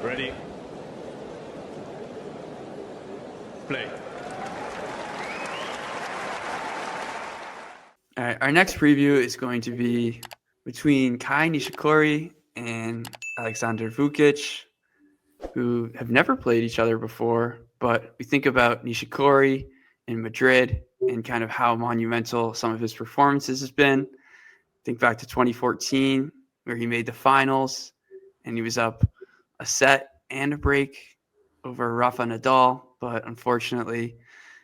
Ready? Play. All right, our next preview is going to be between Kai Nishikori and Aleksandar Vukic, who have never played each other before. But we think about Nishikori in Madrid and kind of how monumental some of his performances has been. Think back to 2014, where he made the finals and he was up a set and a break over Rafa Nadal, but unfortunately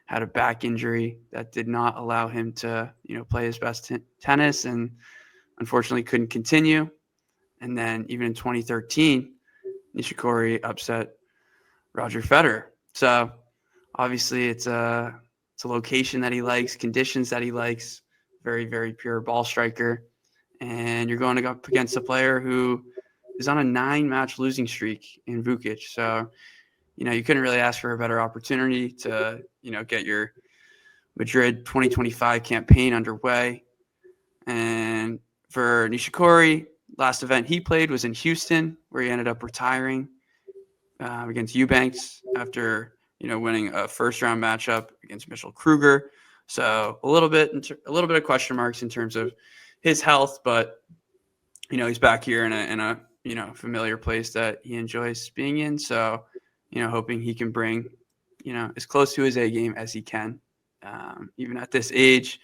had a back injury that did not allow him to, play his best tennis, and unfortunately couldn't continue. And then even in 2013, Nishikori upset Roger Federer. So obviously it's a location that he likes, conditions that he likes. Very, very pure ball striker, and you're going up against a player who is on a 9-match losing streak in Vukic. So you couldn't really ask for a better opportunity to get your Madrid 2025 campaign underway. And for Nishikori, last event he played was in Houston, where he ended up retiring against Eubanks after winning a first-round matchup against Mitchell Kruger. So a little bit of question marks in terms of his health, but he's back here in a familiar place that he enjoys being in. So hoping he can bring as close to his A game as he can, even at this age.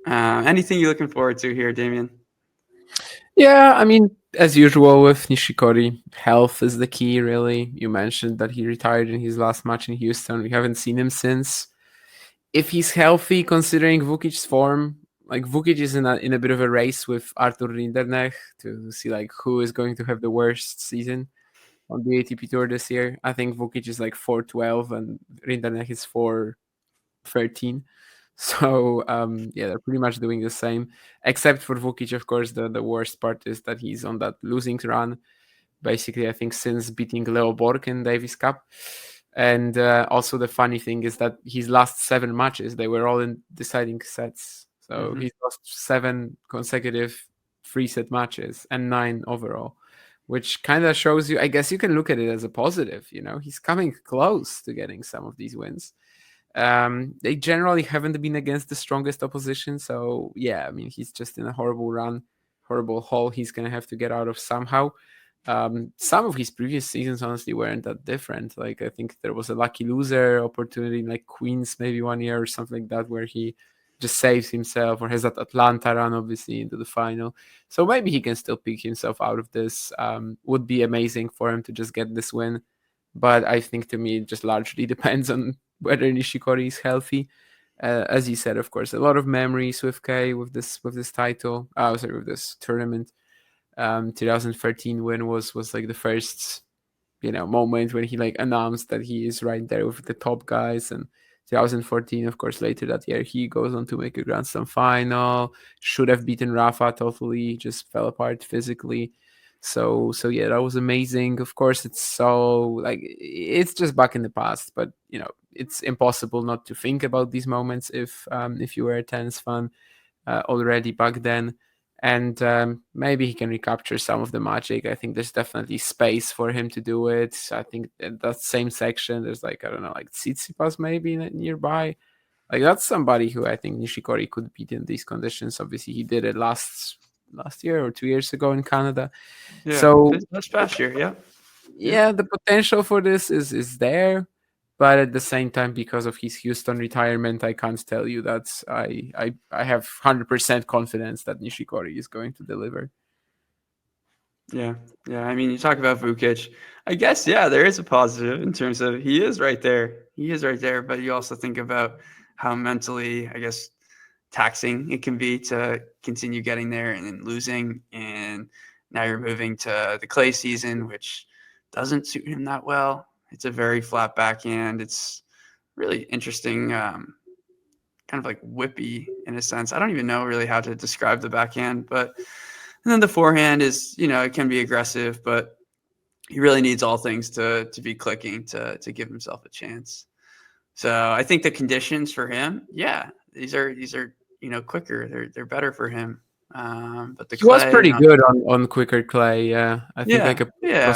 Anything you're looking forward to here, Damien? Yeah, I mean, as usual with Nishikori, health is the key, really. You mentioned that he retired in his last match in Houston. We haven't seen him since. If he's healthy, considering Vukic's form, like Vukic is in a bit of a race with Arthur Rinderknecht to see like who is going to have the worst season on the ATP Tour this year. I think Vukic is like 4-12 and Rinderknecht is 4-13. So yeah, they're pretty much doing the same, except for Vukic. Of course, the worst part is that he's on that losing run. Basically, I think since beating Leo Borg in Davis Cup. And also the funny thing is that his last 7 matches, they were all in deciding sets. So he's lost 7 consecutive 3-set matches and 9 overall, which kind of shows you, I guess you can look at it as a positive. He's coming close to getting some of these wins. They generally haven't been against the strongest opposition. So yeah, I mean, he's just in a horrible run, horrible hole he's going to have to get out of somehow. Some of his previous seasons honestly weren't that different. Like I think there was a lucky loser opportunity in like Queens maybe one year or something like that where he just saves himself, or has that Atlanta run obviously into the final. So maybe he can still pick himself out of this. Would be amazing for him to just get this win. But I think to me it just largely depends on whether Nishikori is healthy. As you said, of course, a lot of memories with Kei with this title. Sorry, with this tournament. 2013 win was like the first moment when he like announced that he is right there with the top guys. And 2014, of course, later that year he goes on to make a Grand Slam final. Should have beaten Rafa, totally just fell apart physically. So yeah, that was amazing. Of course, it's so like it's just back in the past, but it's impossible not to think about these moments if you were a tennis fan already back then. And maybe he can recapture some of the magic. I think there's definitely space for him to do it. I think in that same section, there's like, I don't know, like Tsitsipas maybe nearby. Like that's somebody who I think Nishikori could beat in these conditions. Obviously, he did it last year or 2 years ago in Canada. Yeah, So this past year, yeah. yeah, the potential for this is there, but at the same time, because of his Houston retirement, I can't tell you that I have 100% confidence that Nishikori is going to deliver. Yeah, yeah. I mean, you talk about Vukic. I guess there is a positive in terms of he is right there. He is right there, but you also think about how mentally, I guess, taxing it can be to continue getting there and then losing. And now you're moving to the clay season, which doesn't suit him that well. It's a very flat backhand. It's really interesting, kind of like whippy in a sense. I don't even know really how to describe the backhand, but and then the forehand is, it can be aggressive, but he really needs all things to be clicking to give himself a chance. So I think the conditions for him, these are quicker. They're better for him. But the He was clay, pretty good on quicker clay. Yeah, I think like a yeah.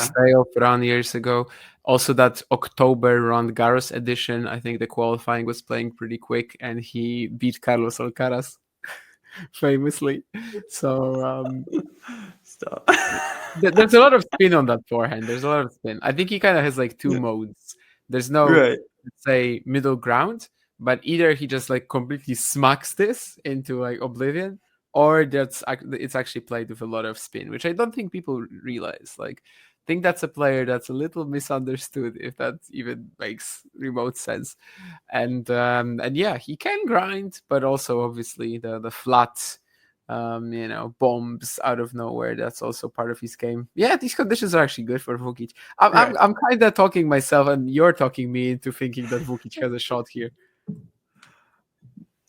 around years ago. Also, that October Roland Garros edition, I think the qualifying was playing pretty quick, and he beat Carlos Alcaraz famously. So Stop. there's a lot of spin on that forehand. There's a lot of spin. I think he kind of has like two modes. There's no, Right. let's say, middle ground, but either he just like completely smacks this into like oblivion, or it's actually played with a lot of spin, which I don't think people realize. Like, I think that's a player that's a little misunderstood, if that even makes remote sense. And yeah, he can grind, but also obviously the flat bombs out of nowhere. That's also part of his game. Yeah, these conditions are actually good for Vukic. I'm kind of talking myself, and you're talking me into thinking that Vukic has a shot here.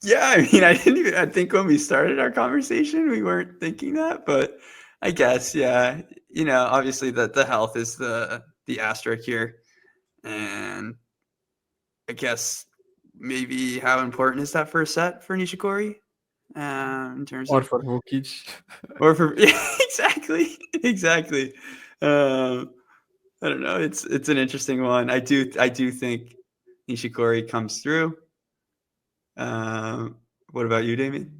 Yeah, I mean, I think when we started our conversation, we weren't thinking that, but I guess, yeah, obviously the health is the asterisk here. And I guess maybe how important is that first set for Nishikori? In terms Or of for Vukic. or for yeah, exactly. I don't know. It's an interesting one. I do think Nishikori comes through. What about you, Damien?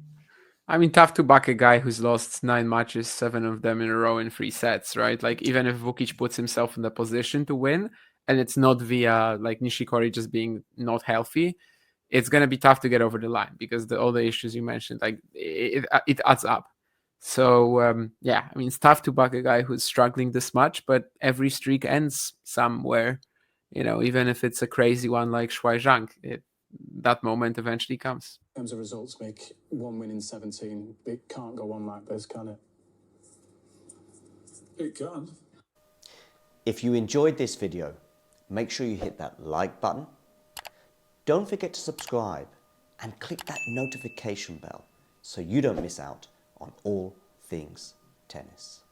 I mean, tough to back a guy who's lost 9 matches, 7 of them in a row in 3 sets, right? Like, even if Vukic puts himself in the position to win, and it's not via like Nishikori just being not healthy, it's going to be tough to get over the line because all the issues you mentioned, like it adds up. So yeah, I mean, it's tough to back a guy who's struggling this much, but every streak ends somewhere, even if it's a crazy one like Shuai Zhang, that moment eventually comes. In terms of results, make 1 win in 17. It can't go on like this, can it? It can. If you enjoyed this video, make sure you hit that like button. Don't forget to subscribe and click that notification bell so you don't miss out on all things tennis.